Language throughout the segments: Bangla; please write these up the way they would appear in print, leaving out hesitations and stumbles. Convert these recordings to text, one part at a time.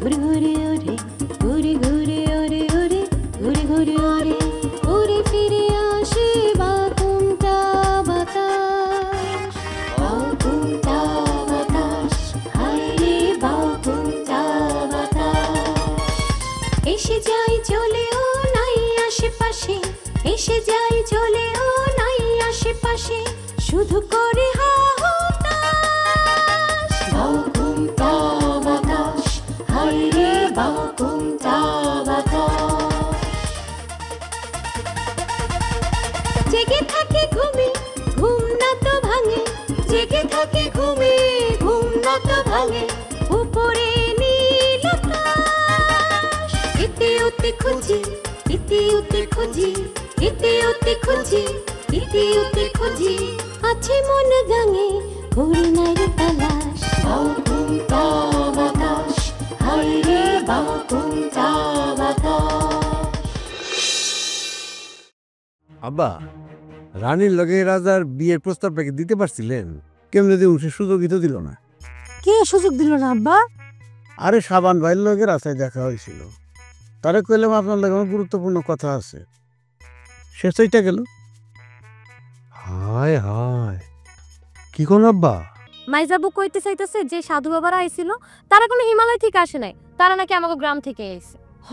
ঘুরে ঘুরে ওরে ঘুরে ঘুরে ওরে ওরে ঘুরে ঘুরে ওরে উড়ে ফিরে আসে বাকুমটা বাতাস বাকুমটা বাতাস হায় রে বাকুমটা বাতাস এসে যায় চলেও নাই আশেপাশে এসে যায় চলেও নাই আশেপাশে শুধু করে হাহুতাস বাকুমটা বাতাস হায় রে বাকুমটা বাতাস জেগে থাকে ঘুমে ঘুম না তো ভাঙে জেগে থাকে ঘুমে ঘুম না তো ভাঙে উপরে নীল আকাশ এতে ওতে খুঁজি এতে ওতে খুঁজি এতে ওতে খুঁজি এতে ওতে খুঁজি আছে মন গাঙে করি নাই রে তালাশ বাকুমটা বাতাস হায় রে বাকুমটা বাতাস। আব্বা, রানীর লগে রাজার বিয়ের প্রস্তাবটা কি দিতে পারছিলেন? কেমনে দিয়ে সে সুযোগই তো দিল না। কে সুযোগ দিল না আব্বা? আরে সাবান ভাইয়ের লগে রাস্তায় দেখা হয়েছিল, তারে কইলাম আপনার লগে আমার গুরুত্বপূর্ণ কথা আছে, সে সেইটা গেল। হায় হায়, কি কোন আব্বা? মাইজাবু কইতে চাইতেছে যে সাধু বাবারা আইছিল তারা কোনো হিমালয় থেকে আসে নাই, তারা নাকি আমাকে গ্রাম থেকে আইছে। হ,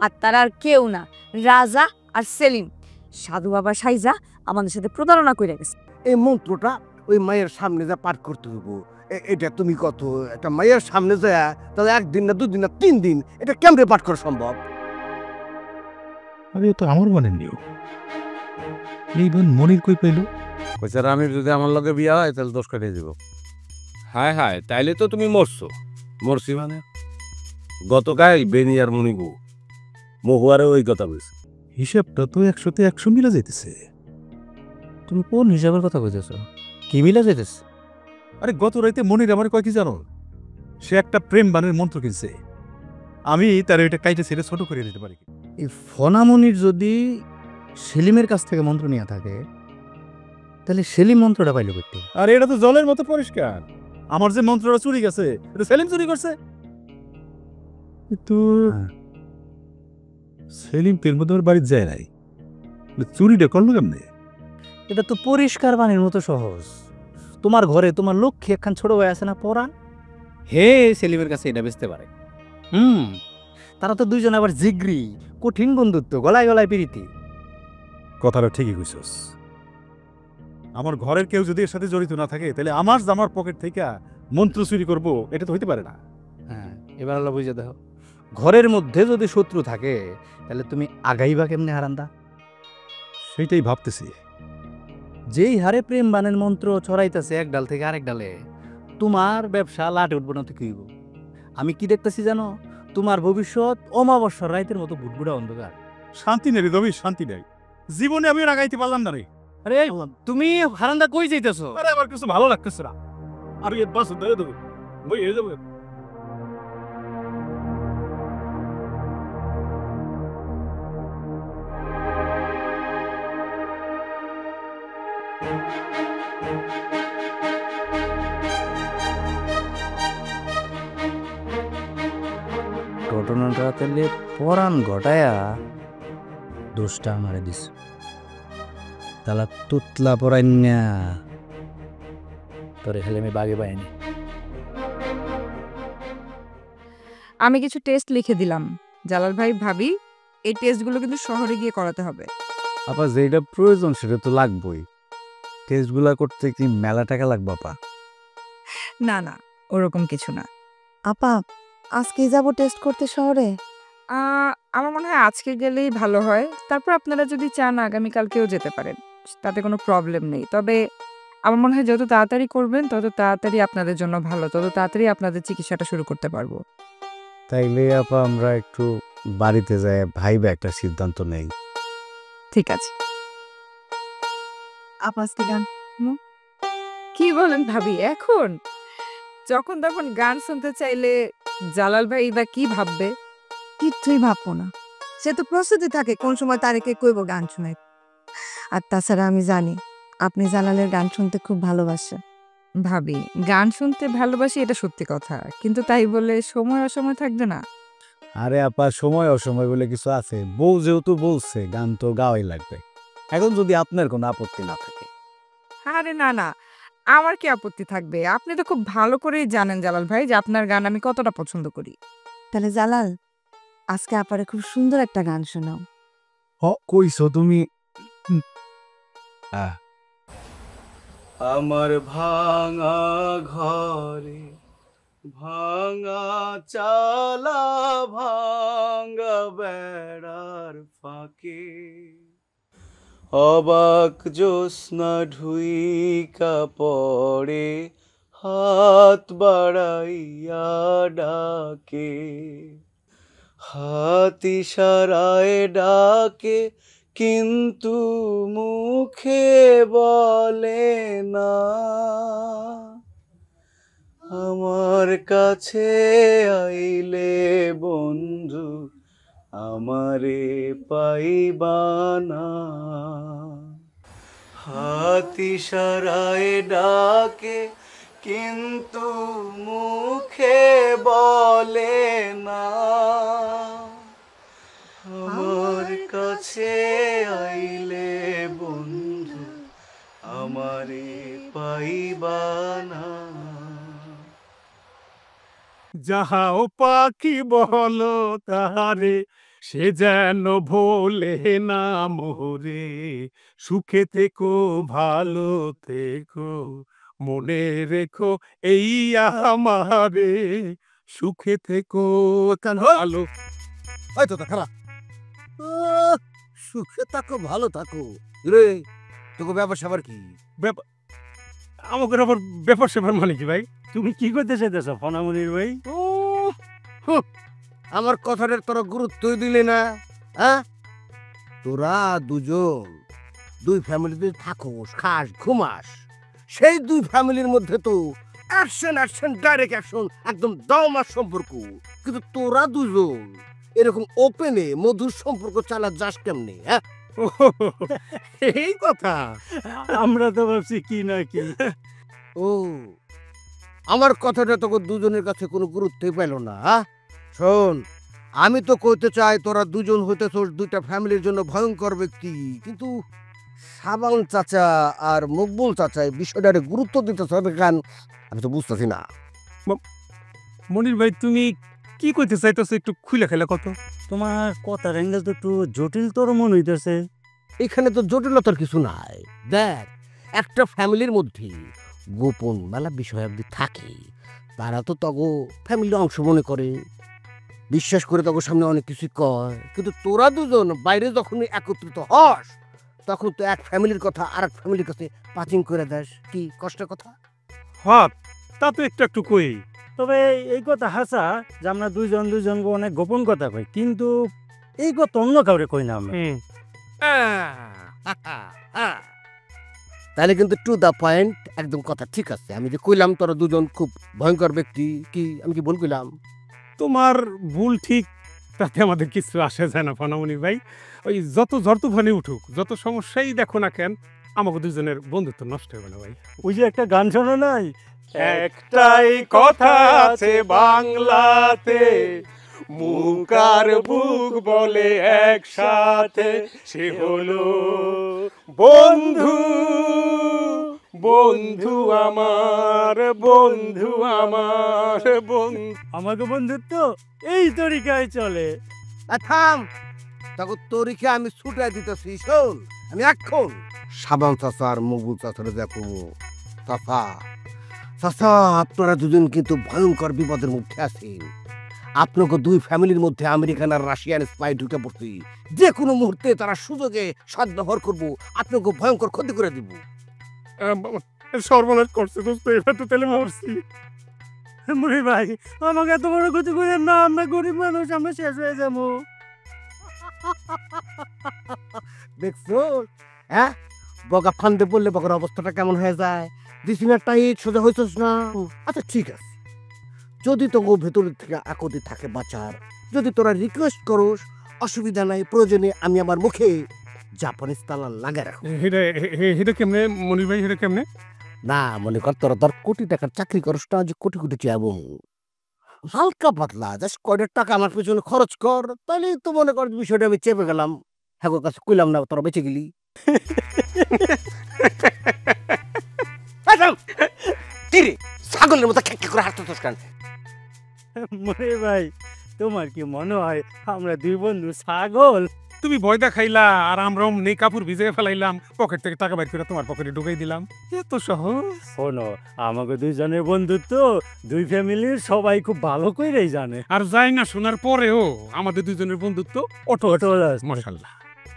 আর তারা আর কেউ না, রাজা আর সেলিম। সাধু বাবা সাইজা আমাদের সাথে প্রতারণা করে গেছে। এই মন্ত্রটা ওই মায়ের সামনে যা পাঠ করতে হবো, এটা তুমি কত একটা মায়ের সামনে যায় তাহলে একদিন না দুদিন না 3 দিন এটা কেমনে পাঠ করা সম্ভব? আরে তো আমার মনে নিও এই বোন মনির কই পাইলো? কইছে রানীর যদি আমার লগে বিয়া হয় তাহলে 10 কাটিয়ে দিব। হায় হায়, তাইলে তো তুমি মরছো। মরছি মানে? গতকাল বেনি আর মনিগু মহুয়ারে ওই কথা বলছে। হিসাবটা তো 100-তে 100 মিলা যাইতেছে। তুমি কোন হিসাবের কথা কইতেছ? কি মিলা যাইতেছে? আরে গত রাইতে মনির আমার কয় কি জানো, সে একটা প্রেম বানের মন্ত্র কিনছে। আমি তার ওইটা কাইটে ছেড়ে ছোট করে দিতে পারি। এই ফনামনির যদি সেলিমের কাছ থেকে মন্ত্র নিয়ে থাকে তাহলে সেলিম মন্ত্রটা পাইল করতে। আর এটা তো জলের মতো পরিষ্কার, আমার যে মন্ত্রটা চুরি গেছে এটা সেলিম চুরি করছে। কিন্তু সেলিম তেল মধ্যে আমার বাড়িতে যায় নাই, চুরিটা করলো কেমনে? এটা তো পরিষ্কার বাণীর মতো সহজ। তোমার ঘরে তোমার লক্ষ্মী একখান ছোট ভাই আছে না, পরাণ, হে সেলিমের কাছে এটা বেচতে পারে। তারা তো দুইজন আবার জিগরি, কঠিন বন্ধুত্ব, গলায় গলায় প্রীতি। কথাটা ঠিকই কইছস। আমার ঘরের কেউ যদি এর সাথে জড়িত না থাকে তাহলে আমার জামার পকেট থেকে মন্ত্র চুরি করবো, এটা তো হইতে পারে না। হ্যাঁ, এবার আল্লাহ বুঝে দেখো, ঘরের মধ্যে যদি শত্রু থাকে তাহলে তুমি আগাইবা কেমনে হারান্দা? সেইটাই ভাবতেছি। যেই হারে প্রেম বানের মন্ত্র ছড়াইতেছে এক ডাল থেকে আরেক ডালে, তোমার ব্যবসা লাটে উঠবো না তো কি হইব? আমি কি দেখতেছি জানো, তোমার ভবিষ্যৎ অমাবস্যার রাইতের মতো ভুটভুটা অন্ধকার। শান্তি নেই রে রবি, শান্তি নেই। জীবনে আমি রাগাইতে পারলাম না রে। আরে তুমি হারান্দা কই যাইতেছো? আরে আমার কিছু ভালো লাগতেছে না। আর এর বাস ধরে দেবো, বই হয়ে যাবো। ঘটনাটা তাহলে পরাণ ঘটায়া দোষটা আমারে দিস, তালা তুতলা পরাইন্যা তোরে খেলে আমি বাগে পাইনি। আমি কিছু টেস্ট লিখে দিলাম জালাল ভাই, ভাবি এই টেস্টগুলো কিন্তু শহরে গিয়ে করাতে হবে। আপা যেটা প্রয়োজন সেটা তো লাগবেই, টেস্টগুলা করতে কি মেলা টাকা লাগবে আপা? না না, ওরকম কিছু না। আপা, আজকে যাব টেস্ট করতে শহরে? আমার মনে হয় আজকে গেলেই ভালো হয়। তারপর আপনারা যদি চান আগামীকালকেও যেতে পারেন, তাতে কোনো প্রবলেম নেই। তবে আমার মনে হয় যত তাড়াতাড়ি করবেন তত তাড়াতাড়ি আপনাদের জন্য ভালো, তত তাড়াতাড়ি আপনাদের চিকিৎসাটা শুরু করতে পারবো। তাইলে আপা আমরা একটু বাড়িতে যাই, ভাইবা একটা সিদ্ধান্ত নেই। ঠিক আছে। আপা আজকে গান কি বলেন ভাবি? এখন যখন তখন গান শুনতে চাইলে জালাল ভাই বা কি ভাববে? কিচ্ছুই ভাববো না, সে তো প্রস্তুতি থাকে কোন সময় তারেকে কইব গান শোনাই। আর তাছাড়া আমি জানি আপনি জালালের গান শুনতে খুব ভালোবাসেন। ভাবি গান শুনতে ভালোবাসি এটা সত্যি কথা, কিন্তু তাই বলে সময় অসময় থাকবে না। আরে আপা, সময় অসময় বলে কিছু আছে? বউ যেহেতু বলছে গান তো গাওয়াই লাগবে। এখন যদি আপনার কোনো আপত্তি না থাকে। আরে না না, আমার কি আপত্তি থাকবে? আপনি তো খুব ভালো করেই জানেন জালাল ভাই যে আপনার গান আমি কতটা পছন্দ করি। তাহলে জালাল, আজকে আপারে খুব সুন্দর একটা গান শোনাও। কইছো তুমি? আমার ভাঙা ঘরে ভাঙা চালা ভাঙা বেড়ার ফাঁকে অবাক জ্যোৎস্না ঢুইকা পড়ে হাত বাড়াইয়া ডাকে, হাত ইশারায় ডাকে কিন্তু মুখে বলে না। আমার কাছে আইলে বন্ধু আমারে পাইবা না। হাত ইশারায় ডাকে কিন্তু মুখে বলে না। আমার কাছে আইলে বন্ধু আমারে পাইবা না। যাহাও পাখি বলো তাহারে, সে যেন ভোলে না মোরে। সুখে থেকো ভালো থেকো, মনে রেখো এই আমারে। সুখে থেকো কেন ভালো। হয়তো তা খারাপ। সুখে থাকো ভালো থাকো রে, তোকে ব্যাপার স্যাপার কি? আমাকে আবার ব্যাপার স্যাপার মানে কি ভাই? তুমি কি করতে চাইতেছ ফনামনির ভাই? আমার কথাটার তোরা গুরুত্বই দিলে না। হ্যাঁ, তোরা দুজন দুই ফ্যামিলিতে থাকোস, খাস, ঘুমাস। সেই দুই ফ্যামিলির মধ্যে তো অ্যাকশন অ্যাকশন ডাইরেক্ট অ্যাকশন, একদম দমার সম্পর্ক। কিন্তু তোরা দুজন এরকম ওপেনে মধুর সম্পর্ক চালা যাস কেমনে? হ্যাঁ, এই কথা আমরা তো ভাবছি কি না কি। ও, আমার কথাটা তোকে দুজনের কাছে কোনো গুরুত্বই পেল না। শোন, আমি তো কইতে চাই তোরা দুজন হইতে তোর দুইটা ফ্যামিলির জন্য ভয়ঙ্কর ব্যক্তি, কিন্তু সাবান চাচা আর মকবুল চাচা এই বিষয়টারে গুরুত্ব দিতেছ কেন আমি তো বুঝতেছি না। মনির ভাই তুমি কি কইতে চাইতেছো একটু খুলে খেলে কত? তোমার কথার অ্যাঙ্গেল তো একটু জটিল তোর মনে হইতেছে। এখানে তো জটিলতার কিছু নাই। দেখ, একটা ফ্যামিলির মধ্যে গোপন মেলা বিষয়াবধি থাকে। তারা তো তগো ফ্যামিলির অংশ মনে করে, বিশ্বাস করে তগো সামনে অনেক কিছুই কয়। কিন্তু তোরা দুজন বাইরে যখন একত্রিত হস, তখন তো এক ফ্যামিলির কথা আর এক ফ্যামিলির কাছে পাচিং করে দেস। কি কষ্টের কথা? হ্যাঁ, তা তো একটু একটু কই। তবে এই কথা হাসা যে আমরা দুইজন অনেক গোপন কথা কই, কিন্তু এই কথা অন্য কাউরে কই না আমরা। তাহলে কিন্তু টু দ্য পয়েন্ট, একদম কথা ঠিক আছে। আমি যে কইলাম তোরা দুজন খুব ভয়ঙ্কর ব্যক্তি, কি আমি কি ভুল কইলাম? তোমার ভুল ঠিক তাতে আমাদের কিছু আসে যায় না ফনামনি ভাই। ওই যত ঝড় তুফানে উঠুক, যত সমস্যাই দেখো না কেন, আমাকে দুজনের বন্ধুত্ব নষ্ট হবে না ভাই। ওই যে একটা গান শোনো নাই, একটাই কথা আছে বাংলাতে, মুখ আর বুক বলে একসাথে, সে হলো বন্ধু। বন্ধু আমার, বন্ধু আমার, বন্ধু। আমাকে বন্ধুত্ব এই তরিকায় চলে। থাম, তখন তরিকে আমি ছুটাই দিতেছি। শোন, আমি এখন সাবান চাচা আর মকবুল চাচারে দেখো। চাচা চাচা, আপনারা দুজন কিন্তু ভয়ঙ্কর বিপদের মধ্যে আছেন। আপনাকে দুই ফ্যামিলির মধ্যে আমেরিকান আর রাশিয়ান স্পাই ঢুকে পড়ছি। যে কোনো মুহূর্তে তারা সুযোগে সদ্ব্যবহার করবো, আপনাকে ভয়ঙ্কর ক্ষতি করে দিব। সর্বনাশ করছে দোস্ত, এবার তো তেলে মরছি। মনির ভাই, আমাকে এত বড় ক্ষতি করেন না, আমরা গরিব মানুষ, আমরা শেষ হয়ে যাবো। দেখছো, হ্যাঁ, বগা ফান্দে পড়লে বগের অবস্থাটা কেমন হয়ে যায়। দিসিমের টাইট সোজা হইছস না। আচ্ছা ঠিক আছে, যদি তোকে ভেতরের থেকে আকতি থাকে বাঁচার, যদি তোরা রিকোয়েস্ট করোস, অসুবিধা নাই। প্রয়োজনে আমি আমার মুখে জাপানিজ তালা লাগা রাখো। এটা কেমনে মনির ভাই, এটা কেমনে? না মনে কর তোরা ধর কোটি টাকার চাকরি করস না যে কোটি কোটি চাইবো হালকা পাতলা জাস্ট কয়টা টাকা আমার পেছনে খরচ কর তাহলে তো মনে কর বিষয়টা আমি চেপে গেলাম হ্যাঁ কাছে কইলাম না তোরা বেঁচে গেলি ছাগলের মতো খেক করে হাঁটতে কেন মনে ভাই তোমার কি মনে হয় আমরা দুই বন্ধু ছাগল? তুমি ভয় দেখাইলা আর আমরা নেই কাপড় ভিজে ফেলাইলাম পকেট থেকে টাকা বাইর করে তোমার পকেটে ঢুকাই দিলাম এত সহজ। শোনো আমাকে দুইজনের বন্ধুত্ব দুই ফ্যামিলির সবাই খুব ভালো করেই জানে। আর যাই না শোনার পরেও আমাদের দুজনের বন্ধুত্ব ওঠো ওঠো মাশাআল্লাহ।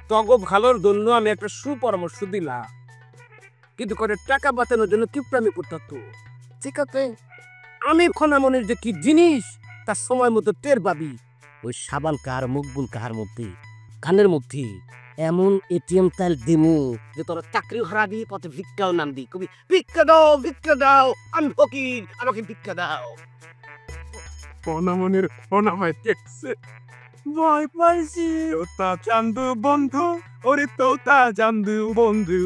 তগো ভালোর জন্য আমি একটা সুপরামর্শ দিলাম, কিন্তু করে টাকা বাঁচানোর জন্য কিপটামি করতো। ঠিক আছে, আমি খনামনের যে কি জিনিস তার সময় মতো টের পাবি। ওই সাবান কার মুখবুল কাহার মধ্যে কানের মধ্যে এমন এটিএম তাইল দিমু যে তোরা চাকরি হারাবি পথে ভিক্ষাও নাম দি কবি ভিক্ষা দাও আমি ফকির আমাকে ভিক্ষা দাও। পনামনের পনামায় টেকছে ভয় পাইছি ওতা চান্দু বন্ধু ওরে তোতা চান্দু বন্ধু।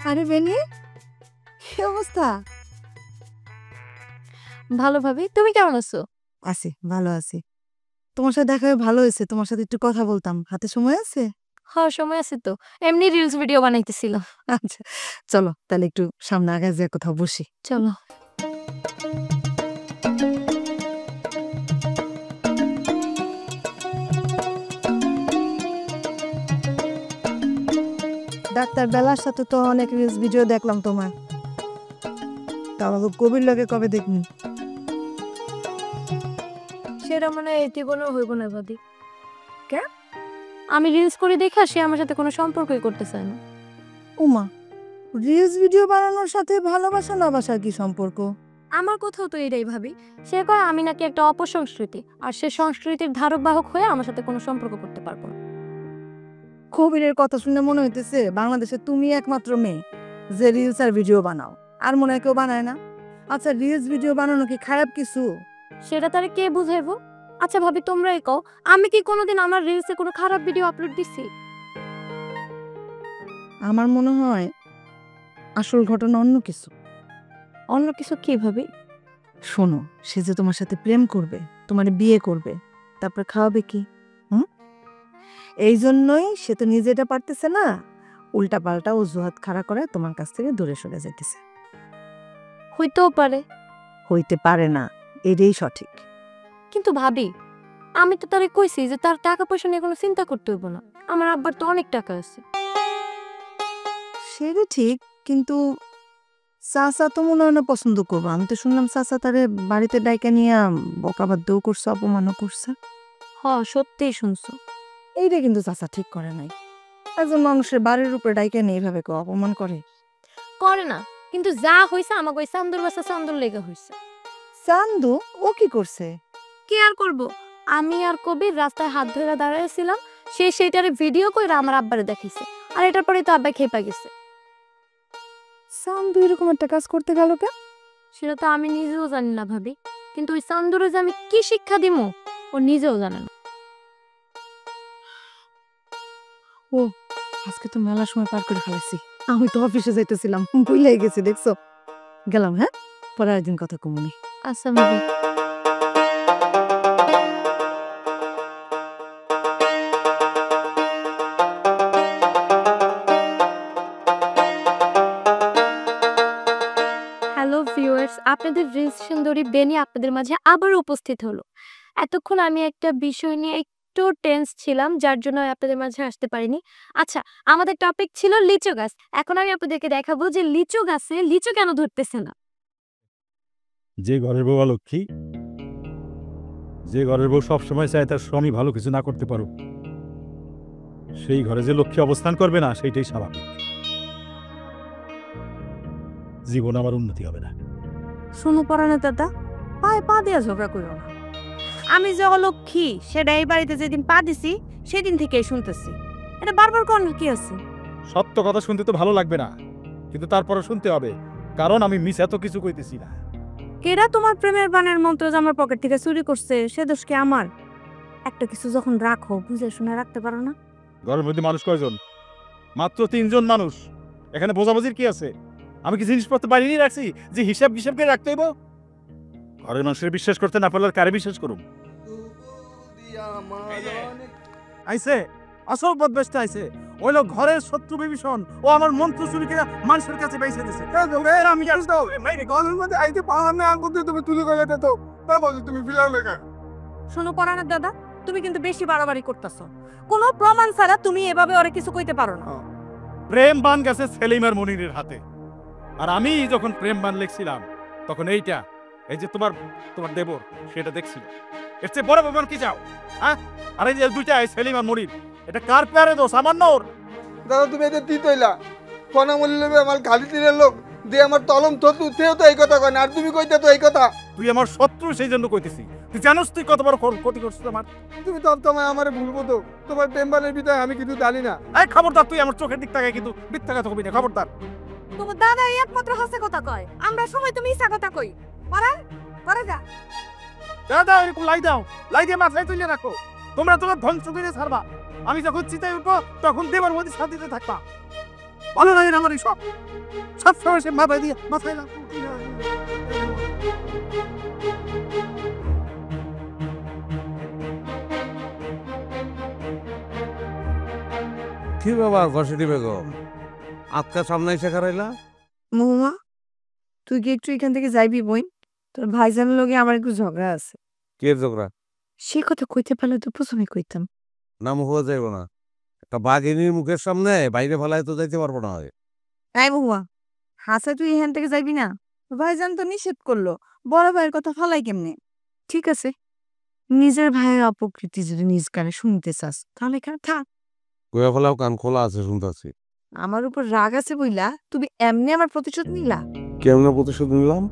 আরে বেনি কি অবস্থা? ভালো ভাবি, তুমি কেমন আছো? আছি, ভালো আছি। তোমার সাথে দেখা হয়ে ভালো হয়েছে। তোমার সাথে একটু কথা বলতাম, হাতে সময় আছে? হ্যাঁ সময় আছে তো, এমনি রিলস ভিডিও বানাইতেছিল। আচ্ছা চলো তাহলে একটু সামনে আগায় যে কোথাও বসি। চলো। ডাক্তার বেলার সাথে তো অনেক রিলস ভিডিও দেখলাম তোমার, তা আমাকে কবির লাগে কবে দেখনি? সেটা মানে এতে কোনো হইব না ভাবি। কে? আমি রিলস করে দেখা সে আমার সাথে কোনো সম্পর্কই করতে চায় না। উমা, রিলস ভিডিও বানানোর সাথে ভালোবাসা না বাসার কি সম্পর্ক? আমার কোথাও তো এটাই ভাবি। সে কয় আমি নাকি একটা অপসংস্কৃতি, আর সে সংস্কৃতির ধারক বাহক হয়ে আমার সাথে কোনো সম্পর্ক করতে পারবো না। কবিরের কথা শুনে মনে হইতেছে বাংলাদেশে তুমি একমাত্র মেয়ে যে রিলস আর ভিডিও বানাও, আর মনে হয় কেউ বানায় না। আচ্ছা রিলস ভিডিও বানানো কি খারাপ কিছু? সেটা তারে কে বুঝাইবো? আচ্ছা ভাবি তোমরাই কও, আমি কি কোনোদিন আমার রিলসে কোনো খারাপ ভিডিও আপলোড দিছি? আমার মনে হয় আসল ঘটনা অন্য কিছু। অন্য কিছু কি ভাবি? শোনো, সে যে তোমার সাথে প্রেম করবে, তোমার বিয়ে করবে, তারপর খাওয়াবে কি? এই জন্যই সে তো নিজে এটা পারতেছে না, উল্টা পাল্টা অজুহাত খাড়া করে তোমার কাছ থেকে দূরে সরে যাইতেছে। হইতেও পারে। হইতে পারে না, এটাই সঠিক। কিন্তু ভাবি আমি তো তারে কইছি যে তার টাকা পয়সা নিয়ে কোনো চিন্তা করতে হইব না, আমার আব্বার তো অনেক টাকা আছে। সেটা ঠিক, কিন্তু চাচা তো মনে হয় না পছন্দ করবো। আমি তো শুনলাম চাচা তারে বাড়িতে ডাইকা নিয়ে বকাবাদ্যও করছে, অপমানও করছে। হ সত্যিই শুনছো। এইটা কিন্তু চাচা ঠিক করে নাই। একজন মানুষের বাড়ির উপরে ডাইকা নিয়ে এইভাবে কেউ অপমান করে? করে না, কিন্তু যা হইছে আমাকে ওই চান্দুর বাসা চান্দুর লেগে হইছে। চান্দু ও কি করছে? কি আর করব, আমি আর কবির রাস্তায় হাত ধরে দাঁড়াইছিলাম, সে সেইটারে ভিডিও কইরা আমার আব্বারে দেখাইছে, আর এটার পরে তো আব্বা খেপা গেছে। চান্দু এরকম একটা কাজ করতে গেল কেন? সেটা তো আমি নিজেও জানি না ভাবি, কিন্তু ওই চান্দুরে যে আমি কি শিক্ষা দিমু ও নিজেও জানে না। ও আজকে তো মেলার সময় পার করে ফেলেছি। আমি তো অফিসে যাইতেছিলাম, ভুলেই গেছি। দেখছো, গেলাম। হ্যাঁ, পরে একদিন কথা কমুনি। আচ্ছা ভাবি। হ্যালো ভিউয়ার্স, আপনাদের রিলস সুন্দরী বেনি আপনাদের মাঝে আবার উপস্থিত হলো। এতক্ষণ আমি একটা বিষয় নিয়ে একটু টেন্স ছিলাম, যার জন্য আপনাদের মাঝে আসতে পারিনি। আচ্ছা, আমাদের টপিক ছিল লিচু গাছ। এখন আমি আপনাদেরকে দেখাবো যে লিচু গাছে লিচু কেন ধরতেছে না। যে ঘরের বউ অলক্ষী, যে ঘরের বউ সবসময় চায় তার স্বামী ভালো কিছু না করতে পারুক, সেই ঘরে যে লক্ষ্মী অবস্থান করবে না সেইটাই স্বাভাবিক। জীবন আমার উন্নতি হবে না। শুনো পরাণে দাদা, পায়ে পা দিয়া ঝগড়া করো না। আমি যে অলক্ষী সেটা এই বাড়িতে যেদিন পা দিছি সেদিন থেকেই শুনতেছি। এটা বারবার কোন কি আছে? সত্য কথা শুনতে তো ভালো লাগবে না, কিন্তু তারপরে শুনতে হবে, কারণ আমি মিস এত কিছু কইতেছি না। কেডা তোমার প্রেমের বানের মন্ত্র যে আমার পকেট থেকে চুরি করছে সে দোষ কি আমার? একটা কিছু যখন রাখো বুঝে শুনে রাখতে পারো না? ঘরের মধ্যে মানুষ কয়জন? মাত্র 3 জন মানুষ। এখানে বোঝাবুঝির কি আছে? আমি কি জিনিসপত্র বাইরে নিয়ে রাখছি যে হিসাব করে রাখতে হইব? ঘরের মানুষের বিশ্বাস করতে না পারলে কারে বিশ্বাস করুম? আইছে আসল বদবেশটা আইছে। ওই লোক ঘরের শত্রু বিভীষণ ও আমার মন্ত্র চুরি করে মানুষের কাছে পৌঁছে দিছে। আমি ঘরের মধ্যে আইতে পারলাম না, আঙ্গুল দিয়ে তুমি তুলে গেলে তো তুমি ফিলাও লেখা। শোনো পরাণের দাদা, তুমি কিন্তু বেশি বাড়াবাড়ি করতেছো। কোনো প্রমাণ ছাড়া তুমি এভাবে ওরে কিছু কইতে পারো না। প্রেম বান গেছে সেলিম আর মনিরের হাতে। আর আমি যখন প্রেম বান লিখছিলাম তখন এইটা, এই যে তোমার দেবর, সেটা দেখছিল। এর চেয়ে বড় প্রমাণ কি চাও? হ্যাঁ, আর এই যে দুইটা সেলিম আর মনির, এটা কার প্যারে দোষ? আমার না ওর? দাদা তুমি এদের দি তৈলা ফনা মলি লেবে আমার গালি তীরের লোক দিয়ে আমার তলম থতু তেও তো এই কথা কয় না, আর তুমি কইতে তো এই কথা। তুই আমার শত্রু, সেই জন্য কইতেছি। তুই জানোস তুই কত বড় ক্ষতি করছিস আমার? তুমি তো তোমায় আমারে ভুলবো তো, তোমার প্রেমবানের বিদায় আমি কিন্তু জানি না। এই খবরদার, তুই আমার চোখের দিক তাকায় কিন্তু মিথ্যা কথা কবি না, খবরদার। তোমার দাদা একমাত্র হাসে কথা কয়, আমরা সময় তুমি মিছা কথা কই। পরে যা দাদা এরকম লাই দাও, লাই দিয়ে মাথায় তুলে রাখো। তোমরা তোমার ধ্বংস করে ছাড়বা। আমি যখন চিতায় উঠবো তখন দেবার মধ্যে শান্তিতে থাকবা। ভালো লাগে না আমার এইসব, সব সময় সে মাথায় দিয়ে মাথায় রাখো। কি ব্যাপার ঘসেটি বেগম, আজকা সামনে এসে খারাইলা? মহুয়া, তুই কি একটু এখান থেকে যাইবি বই? তোর ভাইজানের লগে আমার একটু ঝগড়া আছে। কে ঝগড়া? সে কথা কইতে পারলে তো প্রথমে কইতাম। নাম হওয়া যাইব না, একটা বাঘিনীর মুখের সামনে বাইরে ফেলায় তো যাইতে পারবো না। এই মহুয়া, হাসা তুই এখান থেকে যাইবি না? ভাইজান তো নিষেধ করলো, বড় ভাইয়ের কথা ফালাই কেমনে? ঠিক আছে, নিজের ভাইয়ের অপকৃতি যদি নিজ কানে শুনতে চাস তাহলে এখানে থাক। গোয়া ফেলাও, কান খোলা আছে, শুনতেছি। আমার উপর রাগ আছে বইলা তুমি এমনি আমার প্রতিশোধ নিলা? কেমন প্রতিশোধ নিলাম?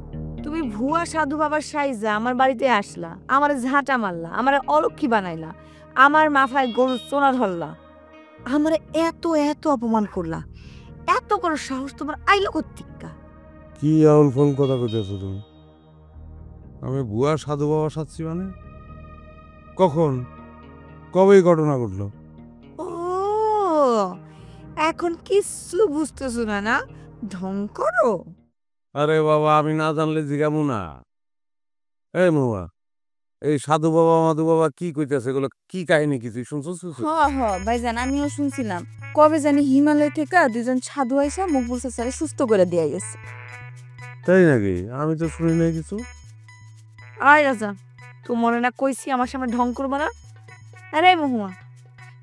তুমি ভুয়া সাধু বাবার সাইজা আমার বাড়িতে আসলা, আমার ঝাঁটা মারলা, আমার অলক্ষী বানাইলা, আমার মাথায় গরু চোনা ধরলা, আমার এত এত অপমান করলা। এত বড় সাহস তোমার আইলো কোত্থেকে? কি এমন ফোন কথা কইতেছো তুমি? আমি বুয়া সাধু বাবা সাচ্ছি মানে? কখন, কবে এই ঘটনা ঘটলো? ও এখন কিছু বুঝতেছো না? না ঢং করো। আরে বাবা, আমি না জানলে জিগামু না। এই মুয়া, এই সাধু বাবা মাধু বাবা কি কইতেছে, এগুলো কি কাহিনী? কিছু শুনছো? ভাইজান আমিও শুনছিলাম, কবে জানি হিমালয় থেকে দুজন সাধু আইসা মকবুল চাচারে সুস্থ করে দিয়ে গেছে। তাই নাকি? আমি তো শুনি নাই কিছু। আয় রাজা, তুই মনে না কইছি আমার সামনে ঢং করবো না? আরে মহুয়া,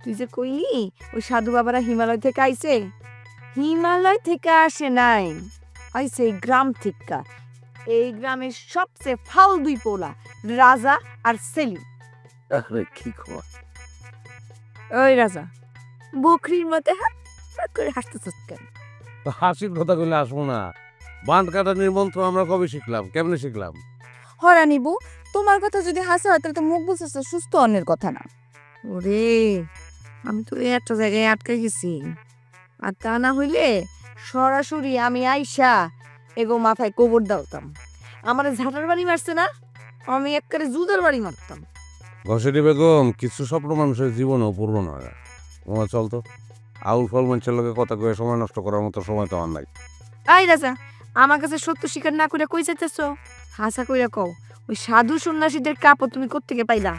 তুই যে কইলি ওই সাধু বাবারা হিমালয় থেকে আইছে, হিমালয় থেকে আসে নাই, আইছে এই গ্রাম থেকে। এই গ্রামের সবচেয়ে ফাল দুই পোলা, রাজা আর সেলিম। আরে কি খবর? ওই রাজা, বকরির মতে করে হাসতেছিস কেন? হাসির কথা কইলে আসবো না। বাঁধ কাটা নির্মন্ত্র আমরা কবে শিখলাম, কেমনে শিখলাম? হরা নিবু, তোমার কথা যদি হাসে হয় তাহলে তো মুখ বলতেছে সুস্থ অন্যের কথা না। ওরে, আমি তো একটা জায়গায় আটকে গেছি, আর তা না হইলে সরাসরি আমি আইসা এগো মাথায় কবর দাওতাম। আমার ঝাঁটার বাড়ি মারছে না, আমি একবারে জুতার বাড়ি মারতাম। ঘসেটি বেগম, কিছু স্বপ্ন মানুষের জীবনেও পূর্ণ নয়। তোমার চল তো, আউল ফল মানুষের লোকে কথা কয়ে সময় নষ্ট করার মতো সময় তো আমার নাই। আই রাজা, আমার কাছে সত্য স্বীকার না করে কই যাইতেছ? হাসা কইরা কও, ওই সাধু সন্ন্যাসীদের কাপড় তুমি কোত্থেকে পাইলা?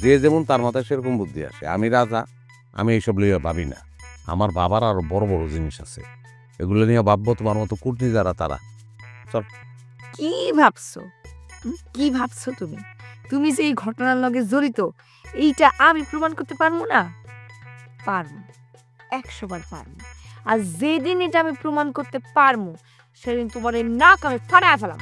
যে যেমন তার মাথায় সেরকম বুদ্ধি আসে। আমি রাজা, আমি এইসব লইয়া ভাবি না। আমার বাবার আরো বড় বড় জিনিস আছে, এগুলো নিয়ে ভাববো তোমার মতো কুটনি যারা তারা। চল। কি ভাবছো? কি ভাবছো তুমি? তুমি যে এই ঘটনার লগে জড়িত এইটা আমি প্রমাণ করতে পারবো না? পারবো, 100 বার পারবো। আর যেদিন এটা আমি প্রমাণ করতে পারবো সেদিন তোমার এই নাক আমি ফাড়ায় ফেলাম।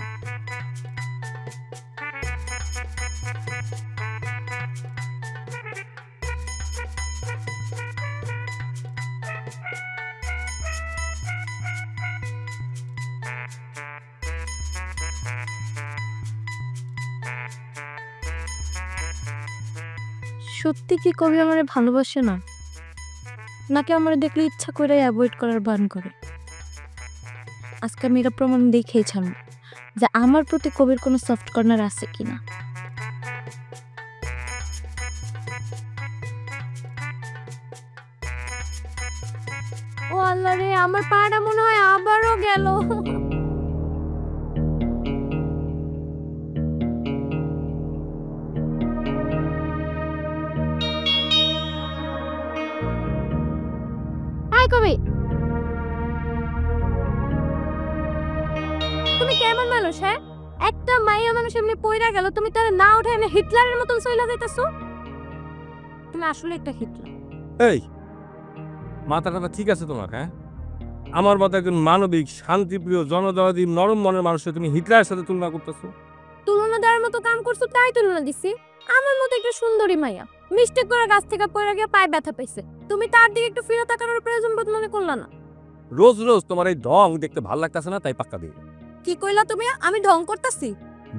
সত্যি কি কবি আমারে ভালোবাসে না, নাকি আমার দেখলে ইচ্ছা করে অ্যাভয়েড করার বান করে? আজকে আমি এটা প্রমাণ দেখেই ছাড়ব যে আমার প্রতি কবির কোনো সফট কর্নার আছে কিনা। ও আল্লাহ রে, আমার পাটা মনে হয় আবারও গেল। হাই কবি, তুমি কেমন মানুষ? হ্যাঁ, একটা মাইয়া মানুষ এমনি পয়রা গেল, তুমি তার না উঠায় না হিটলারের মতন চইলা যাইতাছো। তুমি আসলে একটা হিটলার। এই মাথাটা ঠিক আছে তোমার? হ্যাঁ, আমার মতো একজন মানবিক, শান্তিপ্রিয়, জনদরদি, নরম মনের মানুষকে তুমি হিটলারের সাথে তুলনা করতেছো। তুলনা দেওয়ার মতো কাম করছো তাই তুলনা দিছি। আমার মতো একটা সুন্দরী মাইয়া মিস্টেক করে গাছ থেকে পড়ে গিয়ে পায়ে ব্যথা পাইছে, তুমি তার দিকে একটু ফিরে তাকানোর প্রয়োজন বোধ মনে করলা না? রোজ রোজ তোমার এই ঢং দেখতে ভালো লাগতেছে না, তাই পাক্কা দিই। কি কইলা তুমি? আমি ঢং করতেছি?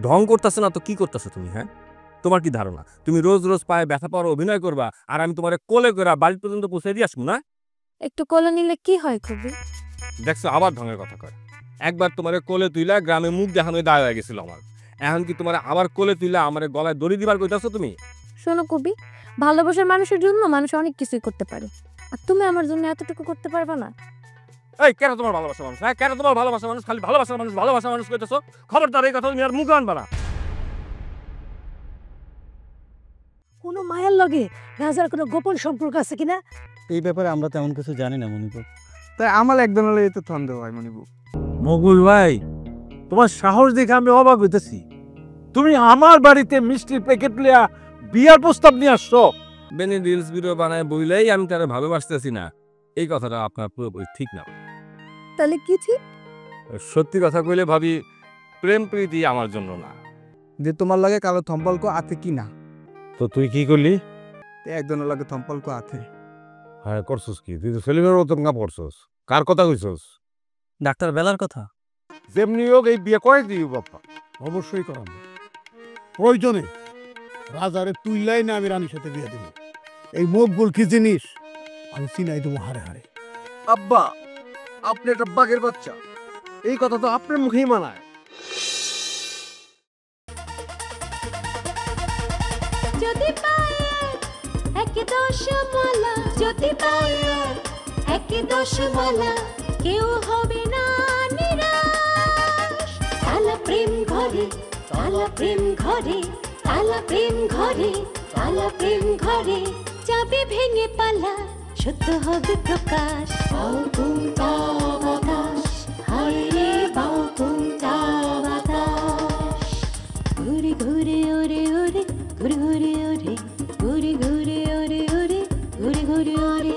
ঢং করতেছে না তো কি করতেছো তুমি? হ্যাঁ, তোমার কি ধারণা তুমি রোজ রোজ পায়ে ব্যথা পাওয়ার অভিনয় করবা আর আমি তোমার কোলে করে বাড়ি পর্যন্ত পৌঁছে দিয়ে আসবো না? একটু কোলে নিলে কি হয় কবি? দেখছো আবার ঢঙের কথা কয়। একবার তোমার কোলে তুইলা গ্রামে মুখ দেখানো দায় হয়ে গেছিল আমার, এখন কি তোমার আবার কোলে তুইলা আমার গলায় দড়ি দিবার কইতাছো তুমি? শোনো কবি, ভালোবাসার মানুষের জন্য মানুষ অনেক কিছুই করতে পারে, আর তুমি আমার জন্য এতটুকু করতে পারবে না? এই কেন তোমার ভালোবাসা মানুষ? হ্যাঁ, কেন তোমার ভালোবাসা মানুষ? খালি ভালোবাসার মানুষ ভালোবাসার মানুষ কইতেছো। খবরদার এই কথা তুমি আর মুখ আনবা না। কোনো মায়ের লগে রাজার কোনো গোপন সম্পর্ক আছে কিনা? এই ব্যাপারে আমরা তেমন কিছু জানি না মনিপুর। তাই আমার একদম হলে তো সন্দেহ হয় মনিপুর। মগুল ভাই, তোমার সাহস দেখে আমি অবাক হইতেছি। তুমি আমার বাড়িতে মিষ্টির প্যাকেট লিয়া বিয়ার প্রস্তাব নিয়ে আসছো। বেনি রিলস ভিডিও বানায় বইলেই আমি তারা ভালোবাসতেছি না, এই কথাটা আপনার পুরোপুরি ঠিক না। তাহলে কি ঠিক? সত্যি কথা কইলে ভাবি প্রেম প্রীতি আমার জন্য না। যে তোমার লাগে কালো সম্পর্ক আছে কি না? তো তুই কি করলি? একজনের লাগে সম্পর্ক আছে। হ্যাঁ, করছস কি? তুই তো সেলিমের মতন না পড়ছস। কার কথা কইছস? ডাক্তার বেলার কথা। যেমনি হোক এই বিয়ে করে দিও বাপ্পা। অবশ্যই করাবো, প্রয়োজনে রাজারে তুইলাই না আমি রানীর সাথে বিয়ে দেবো। এই মকবুল কি জিনিস আমি চিনাই দেবো হারে হারে। আব্বা, আপনি একটা বাঘের বাচ্চা, এই কথা তো আপনার মুখেই মানায়। যদি পায়ে এক দশমালা, যদি পায়ে এক দশমালা, কেউ হবে না নিরাশ। তালা প্রেম ঘরে, তালা প্রেম ঘরে, তালা প্রেম ঘরে, তালা প্রেম ঘরে, যাবে ভেঙে পালা, সত্য হবে প্রকাশ। বাউ তুমটা বাতাস, হায় রে বাউ তুমটা বাতাস। ঘুরে ঘুরে ওরে ওরে, ঘুরে ঘুরে ওরে, ঘুরে ঘুরে ওরে ওরে, ঘুরে ঘুরে ওরে।